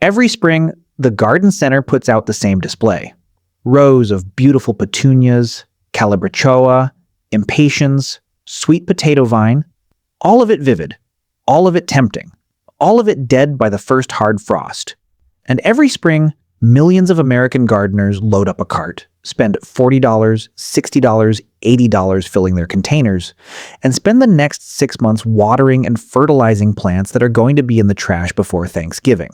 Every spring, the garden center puts out the same display. Rows of beautiful petunias, Calibrachoa, impatiens, sweet potato vine, all of it vivid, all of it tempting, all of it dead by the first hard frost. And every spring, millions of American gardeners load up a cart, spend $40, $60, $80 filling their containers, and spend the next 6 months watering and fertilizing plants that are going to be in the trash before Thanksgiving.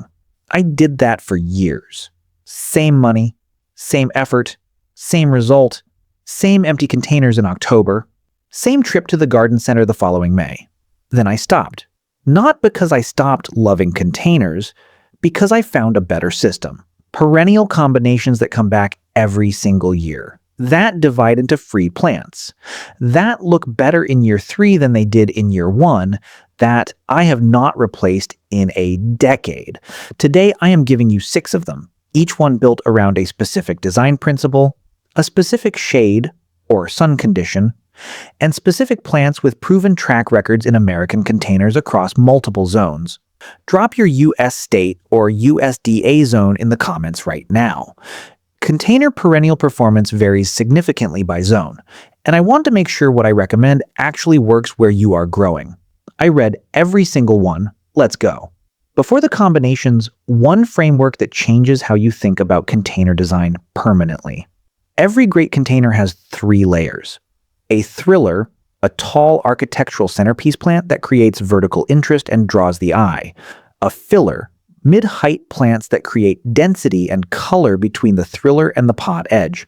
I did that for years. Same money, same effort, same result, same empty containers in October, same trip to the garden center the following May. Then I stopped. Not because I stopped loving containers, because I found a better system. Perennial combinations that come back every single year. That divide into free plants. That look better in year 3 than they did in year 1. That I have not replaced in a decade. Today I am giving you 6 of them, each one built around a specific design principle, a specific shade or sun condition, and specific plants with proven track records in American containers across multiple zones. Drop your US state or USDA zone in the comments right now. Container perennial performance varies significantly by zone, and I want to make sure what I recommend actually works where you are growing. I read every single one. Let's go. Before the combinations, one framework that changes how you think about container design permanently. Every great container has 3 layers. A thriller, a tall architectural centerpiece plant that creates vertical interest and draws the eye. A filler, mid-height plants that create density and color between the thriller and the pot edge.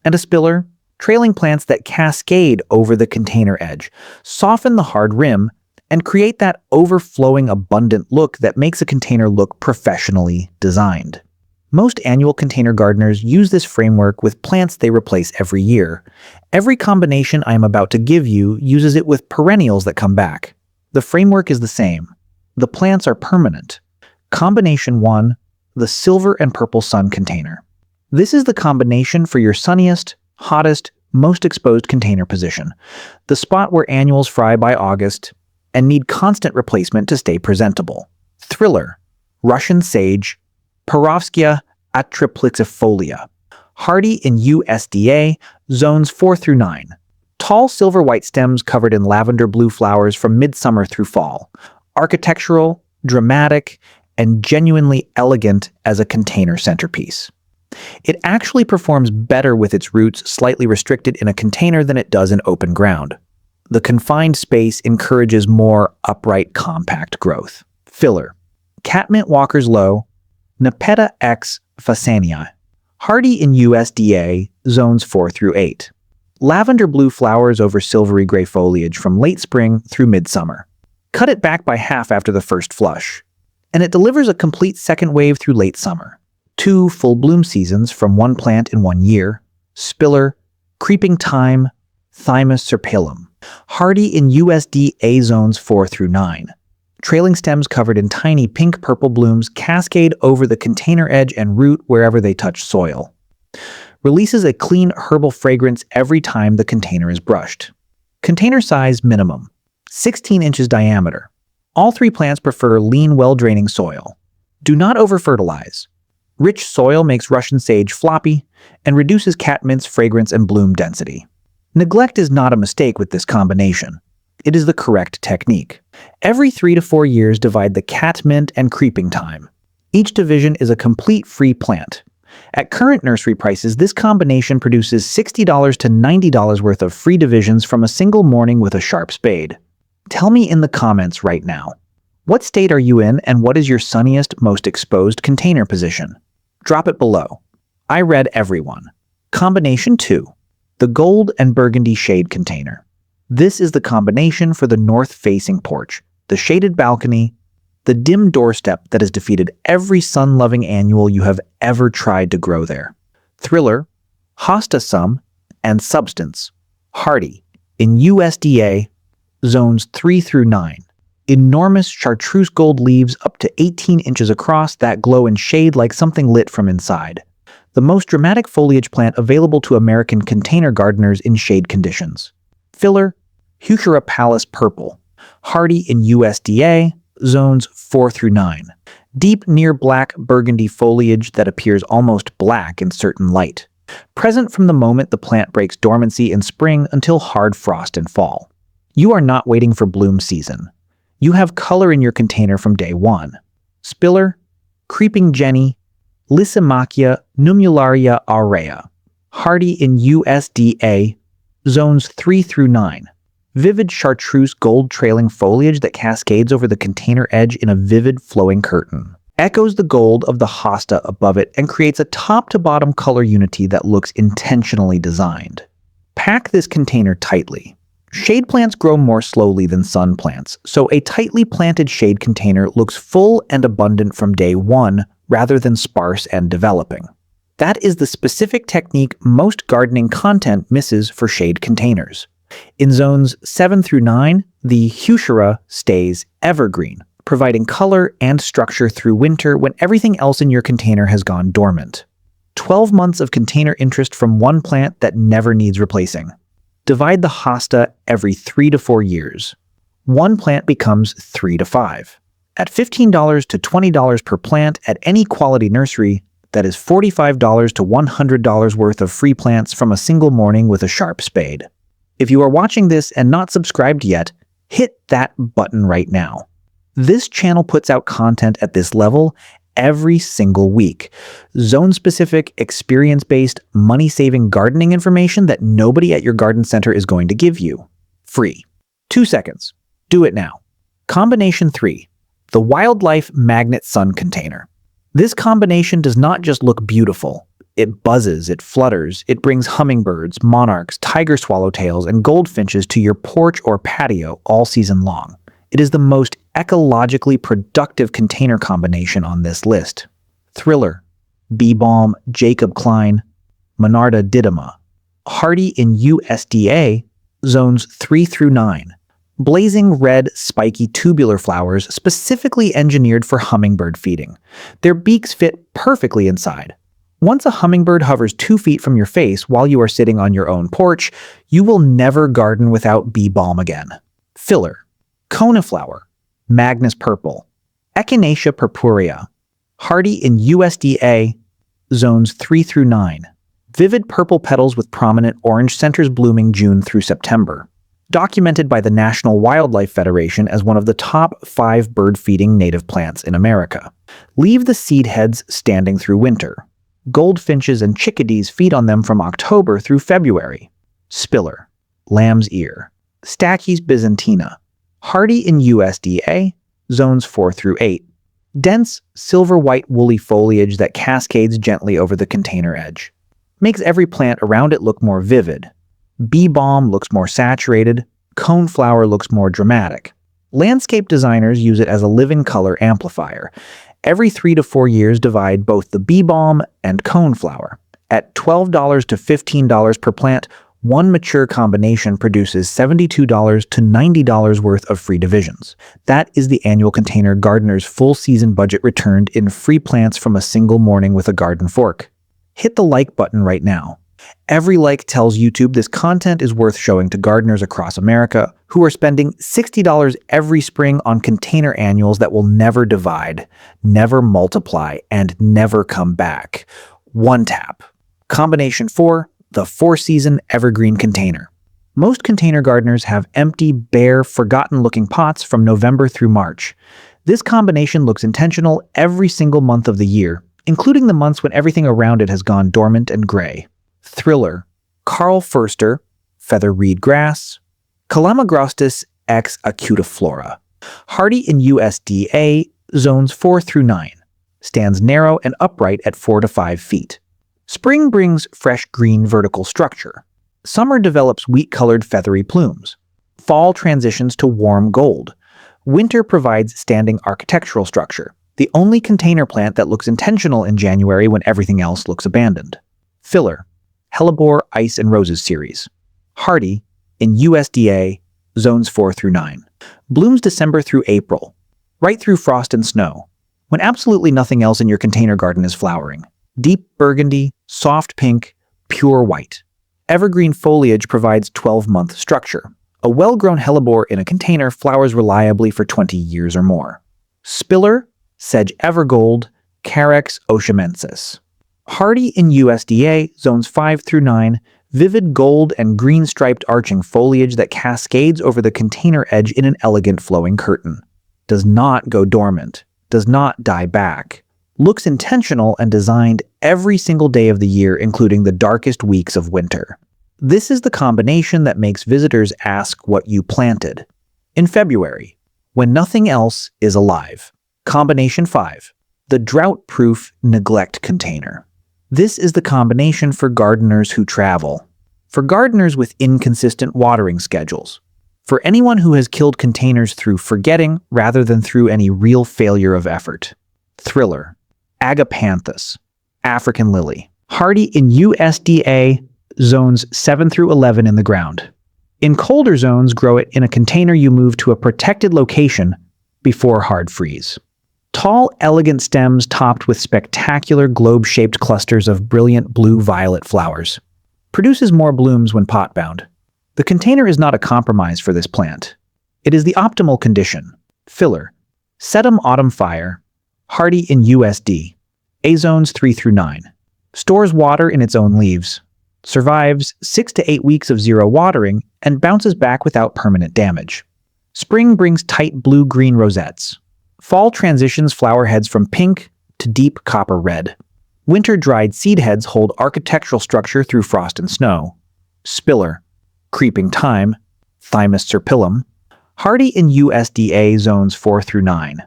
And a spiller, trailing plants that cascade over the container edge, soften the hard rim, and create that overflowing, abundant look that makes a container look professionally designed. Most annual container gardeners use this framework with plants they replace every year. Every combination I am about to give you uses it with perennials that come back. The framework is the same. The plants are permanent. Combination 1, the silver and purple sun container. This is the combination for your sunniest, hottest, most exposed container position. The spot where annuals fry by August and need constant replacement to stay presentable. Thriller, Russian sage, Perovskia atriplixifolia. Hardy in USDA, zones 4 through 9. Tall silver-white stems covered in lavender blue flowers from midsummer through fall. Architectural, dramatic, and genuinely elegant as a container centerpiece. It actually performs better with its roots slightly restricted in a container than it does in open ground. The confined space encourages more upright, compact growth. Filler, Catmint Walker's Low, Nepeta X Fasania. Hardy in USDA, zones 4 through 8. Lavender blue flowers over silvery gray foliage from late spring through midsummer. Cut it back by half after the first flush, and it delivers a complete second wave through late summer. 2 full bloom seasons from one plant in 1 year. Spiller, Creeping Thyme, Thymus serpillum. Hardy in USDA zones 4 through 9. Trailing stems covered in tiny pink-purple blooms cascade over the container edge and root wherever they touch soil. Releases a clean herbal fragrance every time the container is brushed. Container size minimum, 16 inches diameter. All 3 plants prefer lean, well-draining soil. Do not over-fertilize. Rich soil makes Russian sage floppy and reduces catmint's fragrance and bloom density. Neglect is not a mistake with this combination. It is the correct technique. Every 3 to 4 years divide the catmint and creeping thyme. Each division is a complete free plant. At current nursery prices, this combination produces $60 to $90 worth of free divisions from a single morning with a sharp spade. Tell me in the comments right now. What state are you in and what is your sunniest, most exposed container position? Drop it below. I read everyone. Combination 2. The gold and burgundy shade container. This is the combination for the north-facing porch, the shaded balcony, the dim doorstep that has defeated every sun-loving annual you have ever tried to grow there. Thriller, Hosta Sum, and Substance. Hardy, in USDA, zones 3 through 9. Enormous chartreuse gold leaves up to 18 inches across that glow and shade like something lit from inside. The most dramatic foliage plant available to American container gardeners in shade conditions. Filler, Heuchera Pallas Purple. Hardy in USDA, zones 4 through 9. Deep near black burgundy foliage that appears almost black in certain light. Present from the moment the plant breaks dormancy in spring until hard frost in fall. You are not waiting for bloom season. You have color in your container from day one. Spiller, creeping jenny, Lysimachia numularia aurea. Hardy in USDA, zones 3 through 9. Vivid chartreuse gold trailing foliage that cascades over the container edge in a vivid flowing curtain. Echoes the gold of the hosta above it and creates a top-to-bottom color unity that looks intentionally designed. Pack this container tightly. Shade plants grow more slowly than sun plants, so a tightly planted shade container looks full and abundant from day one rather than sparse and developing. That is the specific technique most gardening content misses for shade containers. In zones 7 through 9, the Heuchera stays evergreen, providing color and structure through winter when everything else in your container has gone dormant. 12 months of container interest from one plant that never needs replacing. Divide the hosta every 3 to 4 years. One plant becomes 3 to 5. At $15 to $20 per plant at any quality nursery, that is $45 to $100 worth of free plants from a single morning with a sharp spade. If you are watching this and not subscribed yet, hit that button right now. This channel puts out content at this level every single week. Zone-specific, experience-based, money-saving gardening information that nobody at your garden center is going to give you. Free. 2 seconds. Do it now. Combination 3. The Wildlife Magnet Sun Container. This combination does not just look beautiful. It buzzes, it flutters, it brings hummingbirds, monarchs, tiger swallowtails, and goldfinches to your porch or patio all season long. It is the most ecologically productive container combination on this list. Thriller, Bee Balm, Jacob Klein, Monarda didyma. Hardy in USDA, zones 3 through 9. Blazing red, spiky tubular flowers specifically engineered for hummingbird feeding. Their beaks fit perfectly inside. Once a hummingbird hovers 2 feet from your face while you are sitting on your own porch, you will never garden without bee balm again. Filler, coniflower, Magnus purple, Echinacea purpurea. Hardy in USDA, zones 3 through 9. Vivid purple petals with prominent orange centers blooming June through September. Documented by the National Wildlife Federation as one of the top 5 bird-feeding native plants in America. Leave the seed heads standing through winter. Goldfinches and chickadees feed on them from October through February. Spiller, lamb's ear, Stachys byzantina. Hardy in USDA, zones 4 through 8. Dense, silver-white woolly foliage that cascades gently over the container edge. Makes every plant around it look more vivid. Bee balm looks more saturated, coneflower looks more dramatic. Landscape designers use it as a living color amplifier. Every 3 to 4 years divide both the bee balm and coneflower. At $12 to $15 per plant, one mature combination produces $72 to $90 worth of free divisions. That is the annual container gardener's full season budget returned in free plants from a single morning with a garden fork. Hit the like button right now. Every like tells YouTube this content is worth showing to gardeners across America who are spending $60 every spring on container annuals that will never divide, never multiply, and never come back. One tap. Combination 4, the 4-season evergreen container. Most container gardeners have empty, bare, forgotten-looking pots from November through March. This combination looks intentional every single month of the year, including the months when everything around it has gone dormant and gray. Thriller, Carl Furster, feather reed grass, Calamagrostis x acutiflora. Hardy in USDA, zones 4 through 9. Stands narrow and upright at 4 to 5 feet. Spring brings fresh green vertical structure. Summer develops wheat-colored feathery plumes. Fall transitions to warm gold. Winter provides standing architectural structure, the only container plant that looks intentional in January when everything else looks abandoned. Filler, Hellebore Ice and Roses series. Hardy in USDA, zones 4 through 9. Blooms December through April, right through frost and snow, when absolutely nothing else in your container garden is flowering. Deep burgundy, soft pink, pure white. Evergreen foliage provides 12-month structure. A well-grown hellebore in a container flowers reliably for 20 years or more. Spiller, sedge evergold, Carex oshamensis. Hardy in USDA, zones 5 through 9, vivid gold and green striped arching foliage that cascades over the container edge in an elegant flowing curtain. Does not go dormant, does not die back. Looks intentional and designed every single day of the year, including the darkest weeks of winter. This is the combination that makes visitors ask what you planted. In February, when nothing else is alive. Combination 5, the drought-proof neglect container. This is the combination for gardeners who travel, for gardeners with inconsistent watering schedules, for anyone who has killed containers through forgetting rather than through any real failure of effort. Thriller, Agapanthus, African lily. Hardy in USDA, zones 7 through 11 in the ground. In colder zones, grow it in a container you move to a protected location before hard freeze. Tall, elegant stems topped with spectacular globe-shaped clusters of brilliant blue-violet flowers. Produces more blooms when pot-bound. The container is not a compromise for this plant. It is the optimal condition. Filler, Sedum autumn fire, hardy in USD, A zones 3 through 9. Stores water in its own leaves. Survives 6 to 8 weeks of zero watering and bounces back without permanent damage. Spring brings tight blue-green rosettes. Fall transitions flower heads from pink to deep copper red. Winter-dried seed heads hold architectural structure through frost and snow. Spiller, creeping thyme, Thymus serpillum, hardy in USDA zones 4 through 9.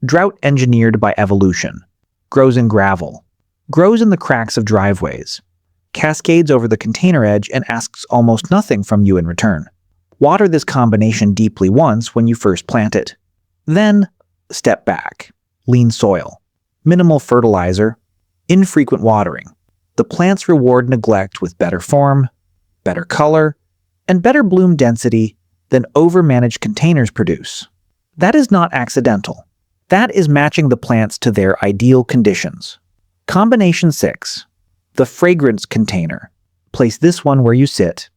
Drought engineered by evolution. Grows in gravel. Grows in the cracks of driveways. Cascades over the container edge and asks almost nothing from you in return. Water this combination deeply once when you first plant it. Then, step back. Lean soil. Minimal fertilizer. Infrequent watering. The plants reward neglect with better form, better color, and better bloom density than overmanaged containers produce. That is not accidental. That is matching the plants to their ideal conditions. Combination 6. The fragrance container. Place this one where you sit,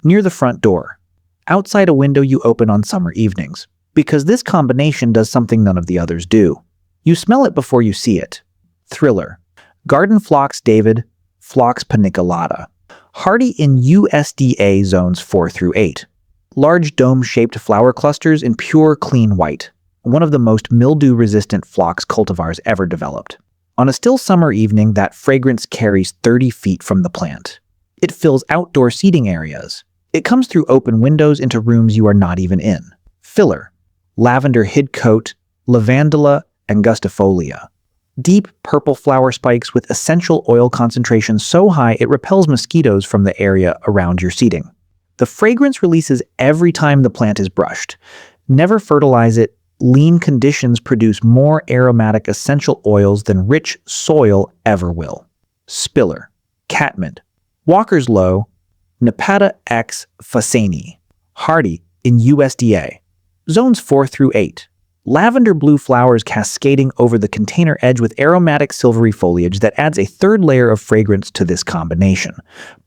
near the front door, outside a window you open on summer evenings, because this combination does something none of the others do. You smell it before you see it. Thriller, Garden Phlox David, Phlox paniculata, hardy in USDA zones 4 through 8. Large dome-shaped flower clusters in pure, clean white, one of the most mildew-resistant phlox cultivars ever developed. On a still summer evening, that fragrance carries 30 feet from the plant. It fills outdoor seating areas. It comes through open windows into rooms you are not even in. Filler, lavender hidcote, lavandula angustifolia. Deep purple flower spikes with essential oil concentration so high it repels mosquitoes from the area around your seating. The fragrance releases every time the plant is brushed. Never fertilize it. Lean conditions produce more aromatic essential oils than rich soil ever will. Spiller, Catmint, Walker's Low, Nepeta X Fasani, hardy in USDA. Zones 4 through 8. Lavender blue flowers cascading over the container edge with aromatic silvery foliage that adds a third layer of fragrance to this combination.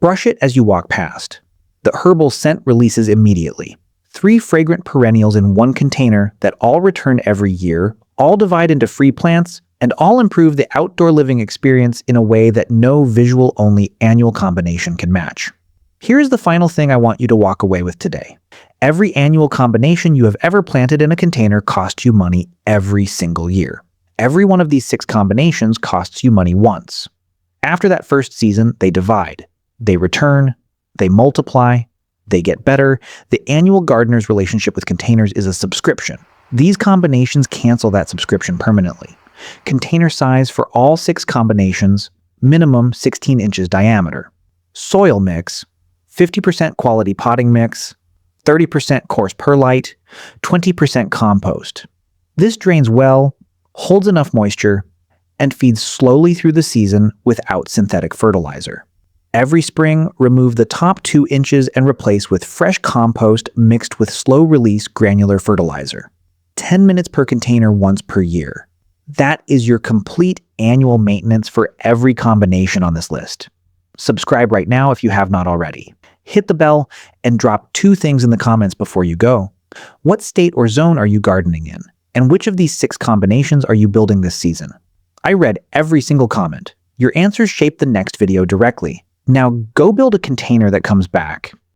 Brush it as you walk past. The herbal scent releases immediately. 3 fragrant perennials in one container that all return every year, all divide into free plants, and all improve the outdoor living experience in a way that no visual-only annual combination can match. Here's the final thing I want you to walk away with today. Every annual combination you have ever planted in a container costs you money every single year. Every one of these 6 combinations costs you money once. After that first season, they divide. They return. They multiply. They get better. The annual gardener's relationship with containers is a subscription. These combinations cancel that subscription permanently. Container size for all 6 combinations, minimum 16 inches diameter. Soil mix, 50% quality potting mix, 30% coarse perlite, 20% compost. This drains well, holds enough moisture, and feeds slowly through the season without synthetic fertilizer. Every spring, remove the top 2 inches and replace with fresh compost mixed with slow-release granular fertilizer. 10 minutes per container once per year. That is your complete annual maintenance for every combination on this list. Subscribe right now if you have not already. Hit the bell and drop 2 things in the comments before you go. What state or zone are you gardening in? And which of these 6 combinations are you building this season? I read every single comment. Your answers shape the next video directly. Now go build a container that comes back.